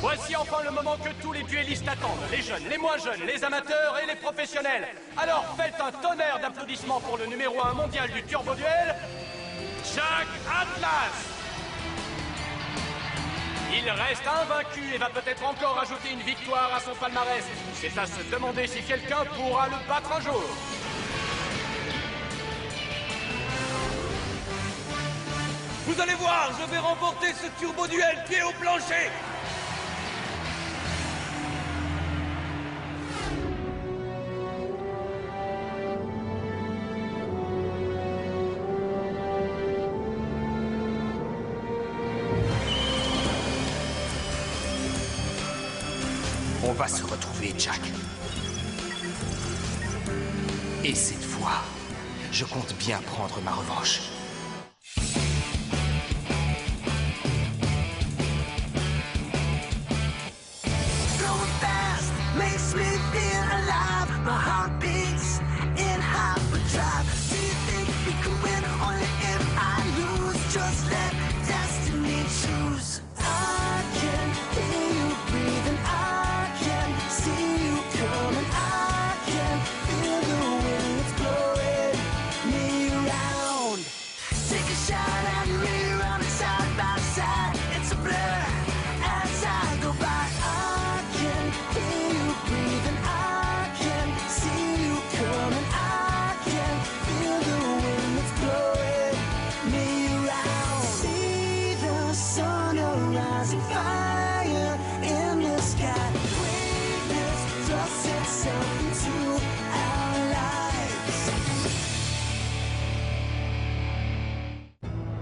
Voici enfin le moment que tous les duellistes attendent. Les jeunes, les moins jeunes, les amateurs et les professionnels. Alors faites un tonnerre d'applaudissements pour le numéro 1 mondial du Turbo Duel, Jack Atlas. Il reste invaincu et va peut-être encore ajouter une victoire à son palmarès. C'est à se demander si quelqu'un pourra le battre un jour. Vous allez voir, je vais remporter ce turbo duel pied au plancher. On va se retrouver, Jack. Et cette fois, je compte bien prendre ma revanche.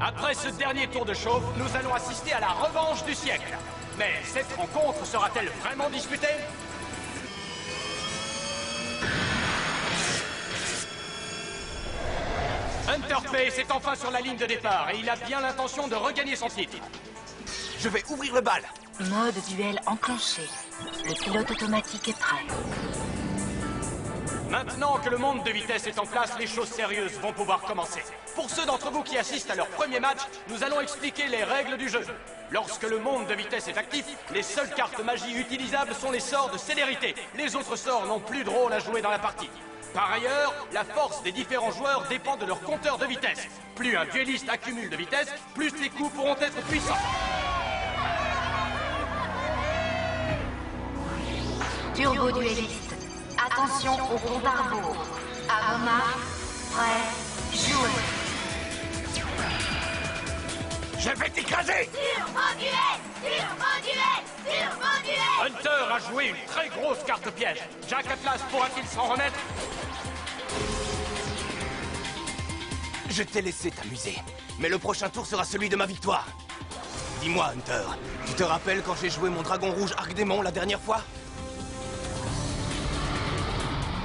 Après ce dernier tour de chauffe, nous allons assister à la revanche du siècle. Mais cette rencontre sera-t-elle vraiment disputée? Hunter Pace est enfin sur la ligne de départ et il a bien l'intention de regagner son titre. Je vais ouvrir le bal. Mode duel enclenché. Le pilote automatique est prêt. Maintenant que le monde de vitesse est en place, les choses sérieuses vont pouvoir commencer. Pour ceux d'entre vous qui assistent à leur premier match, nous allons expliquer les règles du jeu. Lorsque le monde de vitesse est actif, les seules cartes magie utilisables sont les sorts de célérité. Les autres sorts n'ont plus de rôle à jouer dans la partie. Par ailleurs, la force des différents joueurs dépend de leur compteur de vitesse. Plus un duelliste accumule de vitesse, plus les coups pourront être puissants. Turbo duelliste. Attention au compte à rebours. À vos marques, prêt, jouez. Je vais t'écraser! Turbo duel! Turbo duel! Turbo duel! Hunter a joué une très grosse carte piège. Jack Atlas pourra-t-il s'en remettre? Je t'ai laissé t'amuser, mais le prochain tour sera celui de ma victoire. Dis-moi, Hunter, tu te rappelles quand j'ai joué mon dragon rouge Arc-Démon la dernière fois?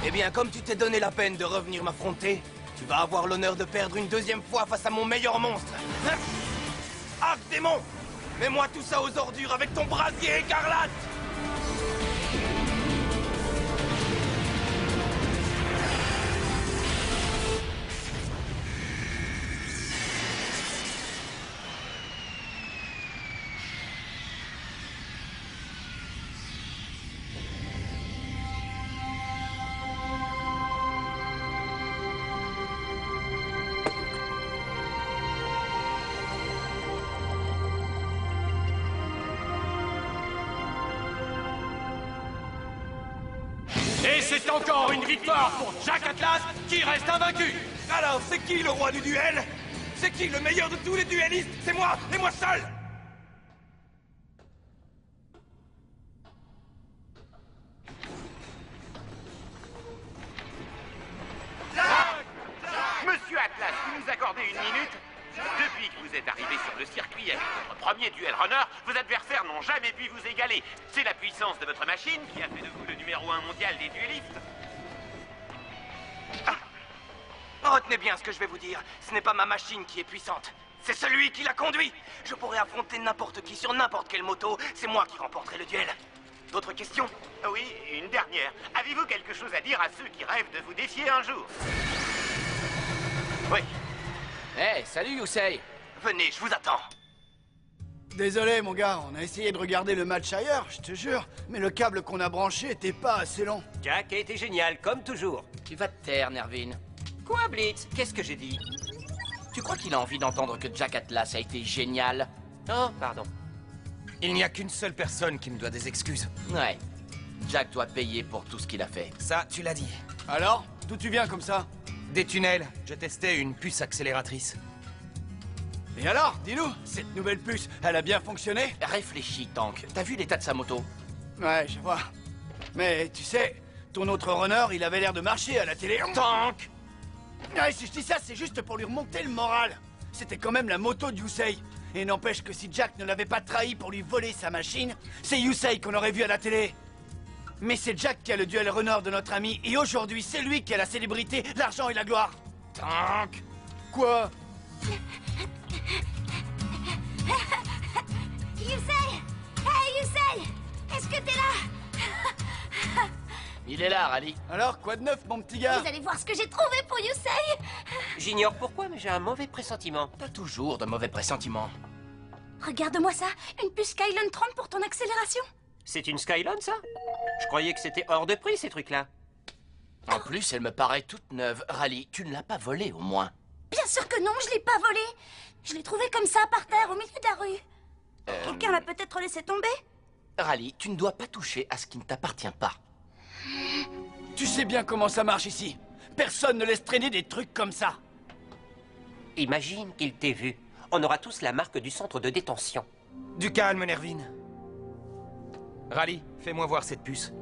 Eh bien, comme tu t'es donné la peine de revenir m'affronter, tu vas avoir l'honneur de perdre une deuxième fois face à mon meilleur monstre. Hein? Arc-Démon! Mets-moi tout ça aux ordures avec ton brasier écarlate! Et c'est encore une victoire pour Jack Atlas qui reste invaincu. Alors, c'est qui le roi du duel? C'est qui le meilleur de tous les duellistes? C'est moi, et moi seul! Monsieur Atlas, vous nous accordez une minute? Depuis que vous êtes arrivé sur le circuit avec votre premier duel runner, vos adversaires n'ont jamais pu vous égaler. C'est la puissance de votre machine qui a fait de vous le numéro 1 mondial des duellistes. Retenez bien ce que je vais vous dire. Ce n'est pas ma machine qui est puissante. C'est celui qui la conduit. Je pourrais affronter n'importe qui sur n'importe quelle moto. C'est moi qui remporterai le duel. D'autres questions? Oui, une dernière. Avez-vous quelque chose à dire à ceux qui rêvent de vous défier un jour? Oui. Hey, salut Yusei. Venez, je vous attends. Désolé, mon gars, on a essayé de regarder le match ailleurs, je te jure, mais le câble qu'on a branché était pas assez long. Jack a été génial, comme toujours. Tu vas te taire, Nervin. Quoi, Blitz? Qu'est-ce que j'ai dit? Tu crois qu'il a envie d'entendre que Jack Atlas a été génial? Oh, pardon. Il n'y a qu'une seule personne qui me doit des excuses. Ouais. Jack doit payer pour tout ce qu'il a fait. Ça, tu l'as dit. Alors, d'où tu viens comme ça? Des tunnels. Je testais une puce accélératrice. Et alors, dis-nous, cette nouvelle puce, elle a bien fonctionné? Réfléchis, Tank. T'as vu l'état de sa moto? Ouais, je vois. Mais tu sais, ton autre runner, il avait l'air de marcher à la télé. Tank! Ouais, si je dis ça, c'est juste pour lui remonter le moral. C'était quand même la moto de Yusei. Et n'empêche que si Jack ne l'avait pas trahi pour lui voler sa machine, c'est Yusei qu'on aurait vu à la télé. Mais c'est Jack qui a le duel runner de notre ami, et aujourd'hui, c'est lui qui a la célébrité, l'argent et la gloire. Tank! Quoi? Yusei! Hey, Yusei! Est-ce que t'es là? Il est là, Rally. Alors, quoi de neuf, mon petit gars? Vous allez voir ce que j'ai trouvé pour Yusei! J'ignore pourquoi, mais j'ai un mauvais pressentiment. T'as toujours de mauvais pressentiments. Regarde-moi ça, une puce Skylon 30 pour ton accélération. C'est une Skylon, ça? Je croyais que c'était hors de prix, ces trucs-là. En plus, elle me paraît toute neuve. Rally, tu ne l'as pas volée, au moins. Bien sûr que non, je l'ai pas volée. Je l'ai trouvée comme ça, par terre, au milieu de la rue. Quelqu'un l'a peut-être laissé tomber? Rally, tu ne dois pas toucher à ce qui ne t'appartient pas. Tu sais bien comment ça marche ici. Personne ne laisse traîner des trucs comme ça. Imagine qu'il t'ait vu. On aura tous la marque du centre de détention. Du calme, Nervin. Rally, fais-moi voir cette puce.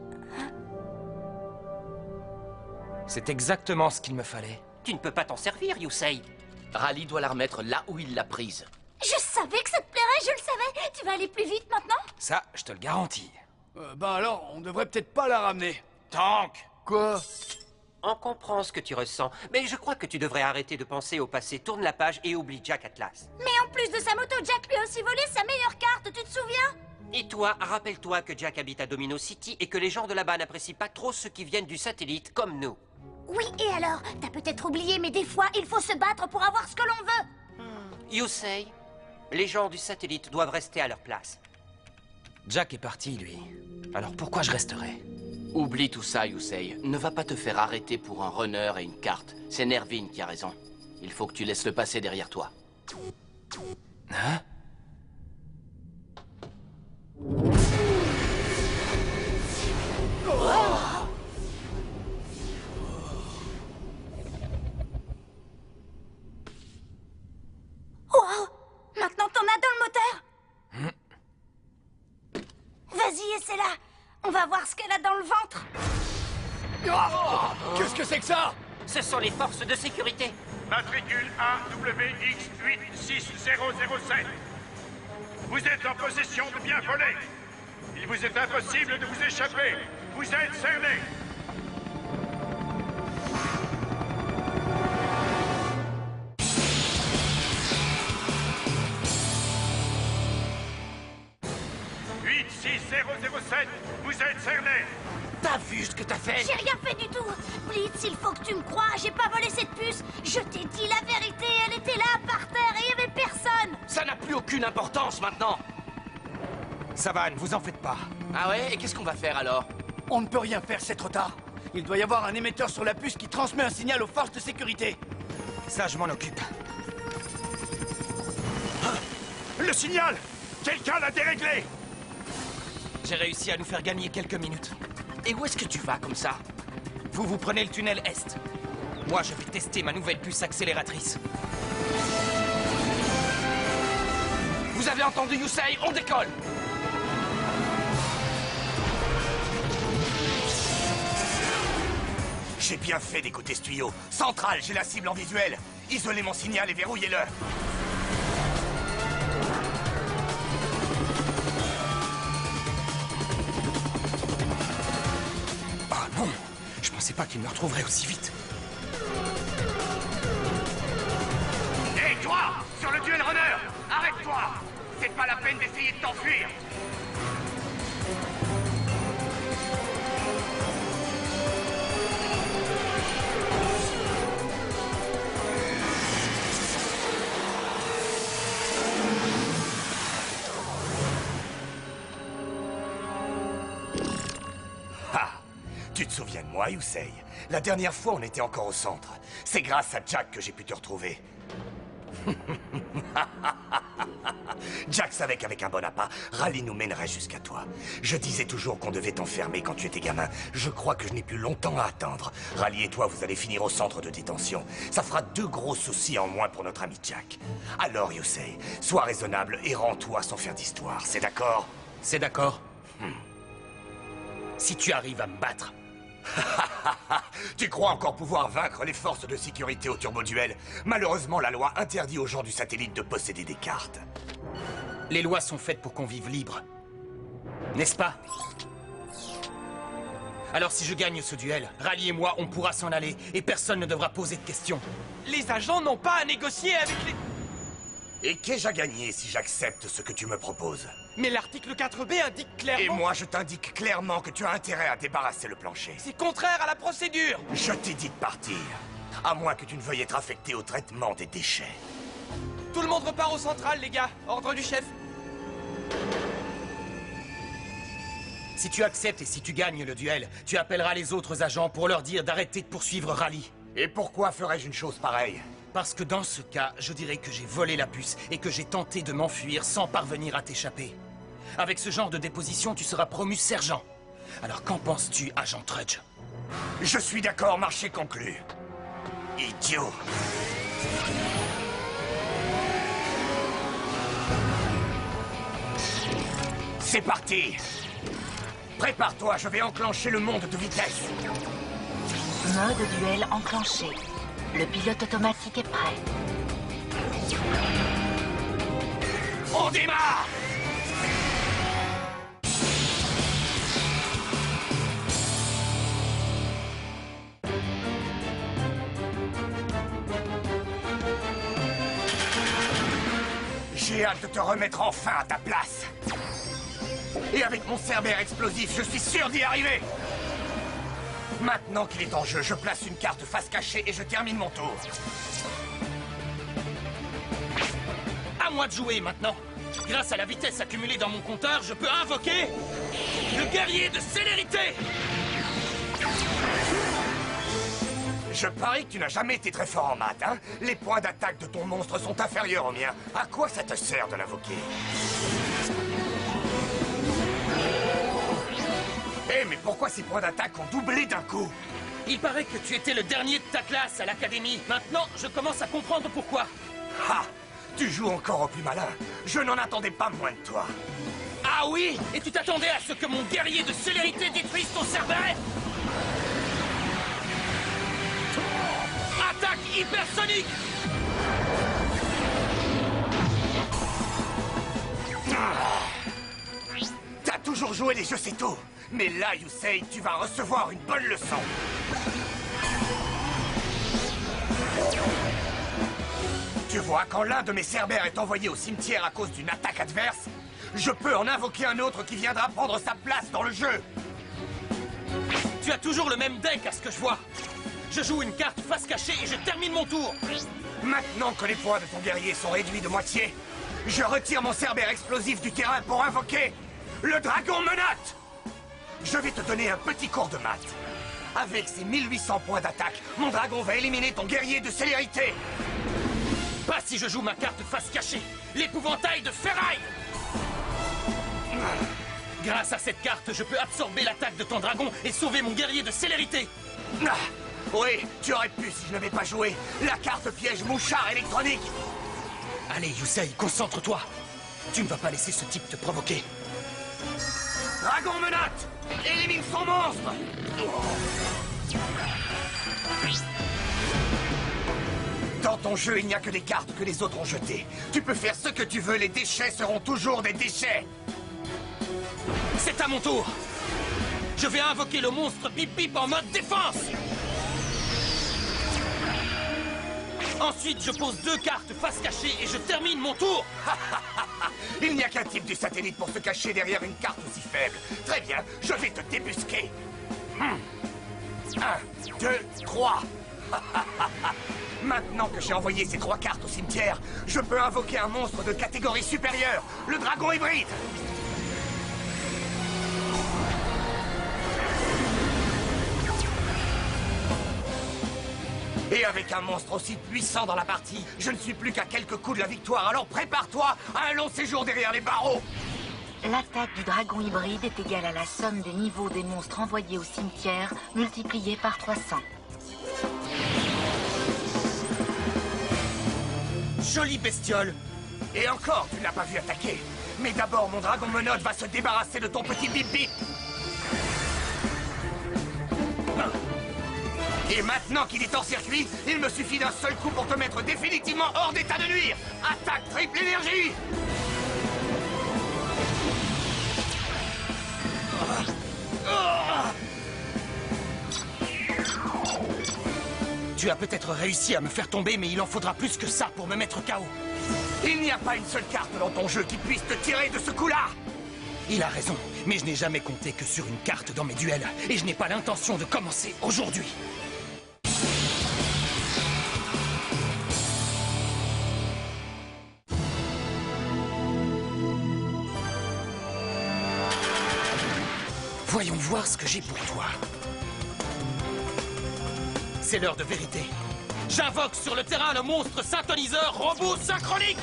C'est exactement ce qu'il me fallait. Tu ne peux pas t'en servir, Yusei. Rally doit la remettre là où il l'a prise. Je savais que ça te plairait, je le savais. Tu vas aller plus vite maintenant? Ça, je te le garantis. Ben alors, on devrait peut-être pas la ramener. Tank! Quoi? On comprend ce que tu ressens, mais je crois que tu devrais arrêter de penser au passé. Tourne la page et oublie Jack Atlas. Mais en plus de sa moto, Jack lui a aussi volé sa meilleure carte, tu te souviens? Et toi, rappelle-toi que Jack habite à Domino City et que les gens de là-bas n'apprécient pas trop ceux qui viennent du satellite comme nous. Oui, et alors? T'as peut-être oublié, mais des fois, il faut se battre pour avoir ce que l'on veut. Yusei, les gens du satellite doivent rester à leur place. Jack est parti, lui. Alors pourquoi je resterais? Oublie tout ça, Yusei. Ne va pas te faire arrêter pour un runner et une carte. C'est Nervin qui a raison. Il faut que tu laisses le passé derrière toi. Hein? Wow! Maintenant t'en as dans le moteur? Vas-y, essaie-la. On va voir ce qu'elle a dans le ventre. Qu'est-ce que c'est que ça? Ce sont les forces de sécurité. Matricule AWX86007. Vous êtes en possession de biens volés. Il vous est impossible de vous échapper. Vous êtes cernés. Vous êtes cernés. T'as vu ce que t'as fait? J'ai rien fait du tout. Blitz, il faut que tu me crois. J'ai pas volé cette puce. Je t'ai dit la vérité. Elle était là, par terre, et il y avait personne. Ça n'a plus aucune importance maintenant. Savane, vous en faites pas. Ah ouais? Et qu'est-ce qu'on va faire alors? On ne peut rien faire, c'est trop tard. Il doit y avoir un émetteur sur la puce qui transmet un signal aux forces de sécurité. Ça, je m'en occupe. Le signal. Quelqu'un l'a déréglé. J'ai réussi à nous faire gagner quelques minutes. Et où est-ce que tu vas comme ça? Vous prenez le tunnel Est. Moi, je vais tester ma nouvelle puce accélératrice. Vous avez entendu, Yusei? On décolle! J'ai bien fait d'écouter ce tuyau. Central, j'ai la cible en visuel. Isolez mon signal et verrouillez-le. Ah non! Je pensais pas qu'il me retrouverait aussi vite. Hé, toi! Sur le duel runner! Arrête-toi! C'est pas la peine d'essayer de t'enfuir! souviens de moi, Yusei? La dernière fois, on était encore au centre. C'est grâce à Jack que j'ai pu te retrouver. Jack savait qu'avec un bon appât, Raleigh nous mènerait jusqu'à toi. Je disais toujours qu'on devait t'enfermer quand tu étais gamin. Je crois que je n'ai plus longtemps à attendre. Raleigh et toi, vous allez finir au centre de détention. Ça fera 2 gros soucis en moins pour notre ami Jack. Alors, Yusei, sois raisonnable et rends-toi sans faire d'histoire. C'est d'accord? C'est d'accord. Si tu arrives à me battre. Tu crois encore pouvoir vaincre les forces de sécurité au turbo-duel? Malheureusement, la loi interdit aux gens du satellite de posséder des cartes. Les lois sont faites pour qu'on vive libre. N'est-ce pas? Alors si je gagne ce duel, Raleigh et moi, on pourra s'en aller et personne ne devra poser de questions. Les agents n'ont pas à négocier avec les... Et qu'ai-je à gagner si j'accepte ce que tu me proposes? Mais l'article 4B indique clairement... Et moi, je t'indique clairement que tu as intérêt à débarrasser le plancher. C'est contraire à la procédure. Je t'ai dit de partir. À moins que tu ne veuilles être affecté au traitement des déchets. Tout le monde repart au central, les gars. Ordre du chef. Si tu acceptes et si tu gagnes le duel, tu appelleras les autres agents pour leur dire d'arrêter de poursuivre Raleigh. Et pourquoi ferais-je une chose pareille? Parce que dans ce cas, je dirais que j'ai volé la puce et que j'ai tenté de m'enfuir sans parvenir à t'échapper. Avec ce genre de déposition, tu seras promu sergent. Alors qu'en penses-tu, agent Trudge? Je suis d'accord, marché conclu. Idiot. C'est parti. Prépare-toi, je vais enclencher le monde de vitesse. Mode duel enclenché. Le pilote automatique est prêt. On démarre! J'ai hâte de te remettre enfin à ta place. Et avec mon Cerbère explosif, je suis sûr d'y arriver. Maintenant qu'il est en jeu, je place une carte face cachée et je termine mon tour. À moi de jouer maintenant. Grâce à la vitesse accumulée dans mon compteur, je peux invoquer le guerrier de célérité. Je parie que tu n'as jamais été très fort en maths, hein? Les points d'attaque de ton monstre sont inférieurs aux miens. À quoi ça te sert de l'invoquer? Eh, mais pourquoi ces points d'attaque ont doublé d'un coup? Il paraît que tu étais le dernier de ta classe à l'académie. Maintenant, je commence à comprendre pourquoi. Ah! Tu joues encore au plus malin. Je n'en attendais pas moins de toi. Ah oui? Et tu t'attendais à ce que mon guerrier de célérité détruise ton Cerbère? Attaque hypersonique! T'as toujours joué les jeux, c'est tout. Mais là, Yusei, tu vas recevoir une bonne leçon. Tu vois, quand l'un de mes Cerbères est envoyé au cimetière à cause d'une attaque adverse, je peux en invoquer un autre qui viendra prendre sa place dans le jeu. Tu as toujours le même deck à ce que je vois. Je joue une carte face cachée et je termine mon tour. Maintenant que les points de ton guerrier sont réduits de moitié, je retire mon Cerbère explosif du terrain pour invoquer le dragon menotte. Je vais te donner un petit cours de maths. Avec ses 1800 points d'attaque, mon dragon va éliminer ton guerrier de célérité. Pas si je joue ma carte face cachée, l'épouvantail de ferraille. Grâce à cette carte, je peux absorber l'attaque de ton dragon et sauver mon guerrier de célérité. Ah, oui, tu aurais pu si je n'avais pas joué la carte piège mouchard électronique. Allez, Yusei, concentre-toi. Tu ne vas pas laisser ce type te provoquer. Dragon menotte! Élimine son monstre! Dans ton jeu, il n'y a que des cartes que les autres ont jetées. Tu peux faire ce que tu veux, les déchets seront toujours des déchets. C'est à mon tour. Je vais invoquer le monstre Bip Bip en mode défense. Ensuite, je pose 2 cartes face cachée et je termine mon tour. Il n'y a qu'un type du satellite pour se cacher derrière une carte aussi faible. Très bien, je vais te débusquer. 1, 2, 3. Maintenant que j'ai envoyé ces 3 cartes au cimetière, je peux invoquer un monstre de catégorie supérieure, le dragon hybride. Et avec un monstre aussi puissant dans la partie, je ne suis plus qu'à quelques coups de la victoire, alors prépare-toi à un long séjour derrière les barreaux. L'attaque du dragon hybride est égale à la somme des niveaux des monstres envoyés au cimetière, multipliés par 300. Jolie bestiole. Et encore, tu ne l'as pas vu attaquer. Mais d'abord, mon dragon menottes va se débarrasser de ton petit bip-bip. Et maintenant qu'il est hors circuit, il me suffit d'un seul coup pour te mettre définitivement hors d'état de nuire. Attaque triple énergie. Tu as peut-être réussi à me faire tomber, mais il en faudra plus que ça pour me mettre KO. Il n'y a pas une seule carte dans ton jeu qui puisse te tirer de ce coup-là. Il a raison, mais je n'ai jamais compté que sur une carte dans mes duels, et je n'ai pas l'intention de commencer aujourd'hui. Voyons voir ce que j'ai pour toi. C'est l'heure de vérité. J'invoque sur le terrain le monstre synthoniseur robot synchronique.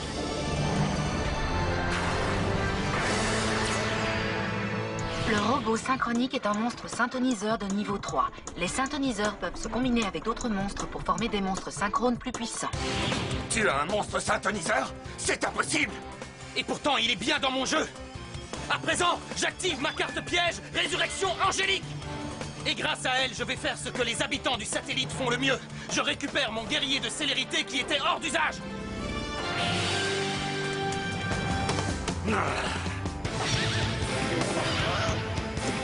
Le robot synchronique est un monstre synthoniseur de niveau 3. Les synthoniseurs peuvent se combiner avec d'autres monstres pour former des monstres synchrones plus puissants. Tu as un monstre synthoniseur? C'est impossible! Et pourtant, il est bien dans mon jeu. À présent, j'active ma carte piège, Résurrection Angélique. Et grâce à elle, je vais faire ce que les habitants du satellite font le mieux. Je récupère mon guerrier de célérité qui était hors d'usage.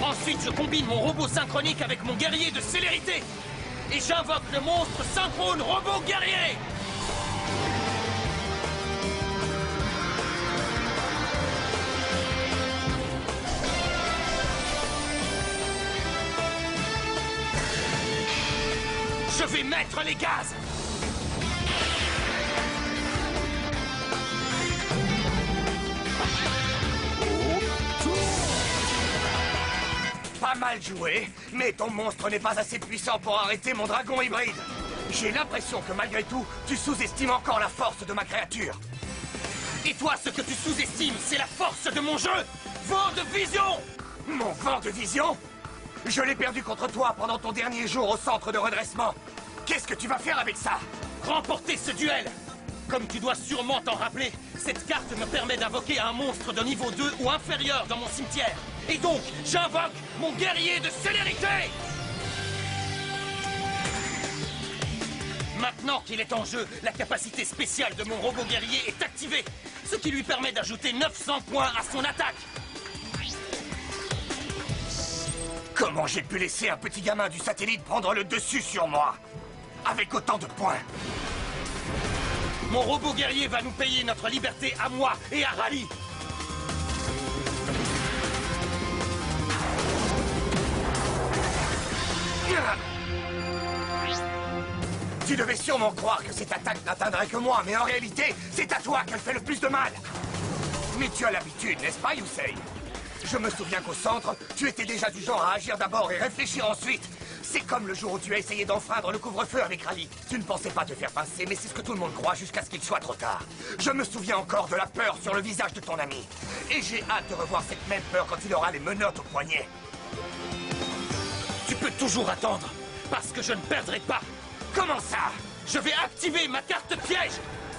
Ensuite, je combine mon robot synchronique avec mon guerrier de célérité. Et j'invoque le monstre synchrone robot guerrier. Je vais mettre les gaz. Pas mal joué, mais ton monstre n'est pas assez puissant pour arrêter mon dragon hybride. J'ai l'impression que malgré tout, tu sous-estimes encore la force de ma créature. Et toi, ce que tu sous-estimes, c'est la force de mon jeu. Vent de vision. Mon vent de vision? Je l'ai perdu contre toi pendant ton dernier jour au centre de redressement. Qu'est-ce que tu vas faire avec ça? Remporter ce duel. Comme tu dois sûrement t'en rappeler, cette carte me permet d'invoquer un monstre de niveau 2 ou inférieur dans mon cimetière. Et donc, j'invoque mon guerrier de célérité. Maintenant qu'il est en jeu, la capacité spéciale de mon robot guerrier est activée, ce qui lui permet d'ajouter 900 points à son attaque. Comment j'ai pu laisser un petit gamin du satellite prendre le dessus sur moi? Avec autant de points. Mon robot guerrier va nous payer notre liberté à moi et à Rally. Tu devais sûrement croire que cette attaque n'atteindrait que moi, mais en réalité, c'est à toi qu'elle fait le plus de mal. Mais tu as l'habitude, n'est-ce pas, Yusei? Je me souviens qu'au centre, tu étais déjà du genre à agir d'abord et réfléchir ensuite. C'est comme le jour où tu as essayé d'enfreindre le couvre-feu avec Rally. Tu ne pensais pas te faire pincer, mais c'est ce que tout le monde croit jusqu'à ce qu'il soit trop tard. Je me souviens encore de la peur sur le visage de ton ami. Et j'ai hâte de revoir cette même peur quand il aura les menottes au poignet. Tu peux toujours attendre, parce que je ne perdrai pas. Comment ça? Je vais activer ma carte piège,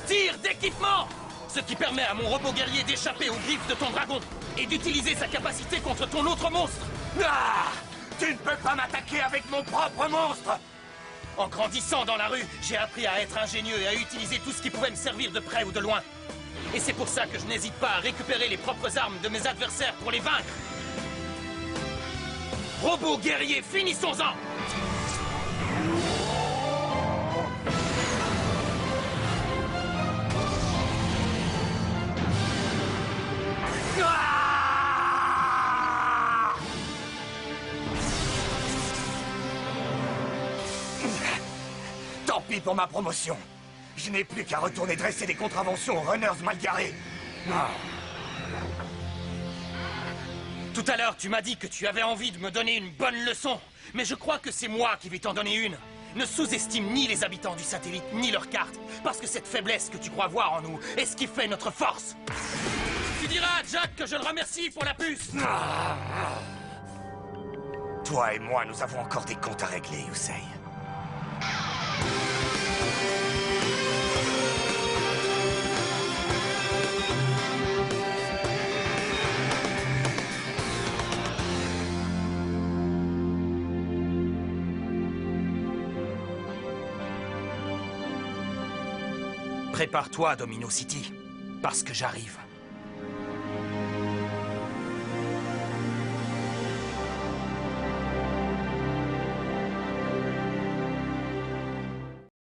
tir d'équipement, ce qui permet à mon robot guerrier d'échapper aux griffes de ton dragon et d'utiliser sa capacité contre ton autre monstre. Ah! Tu ne peux pas m'attaquer avec mon propre monstre! En grandissant dans la rue, j'ai appris à être ingénieux et à utiliser tout ce qui pouvait me servir de près ou de loin. Et c'est pour ça que je n'hésite pas à récupérer les propres armes de mes adversaires pour les vaincre. Robot guerrier, finissons-en! Tant pis pour ma promotion. Je n'ai plus qu'à retourner dresser des contraventions aux runners mal garés. Tout à l'heure, tu m'as dit que tu avais envie de me donner une bonne leçon. Mais je crois que c'est moi qui vais t'en donner une. ne sous-estime ni les habitants du satellite, ni leurs cartes. Parce que cette faiblesse que tu crois voir en nous est ce qui fait notre force. Tu diras à Jack que je le remercie pour la puce. Toi et moi, nous avons encore des comptes à régler, Yusei. Prépare-toi, Domino City, parce que j'arrive.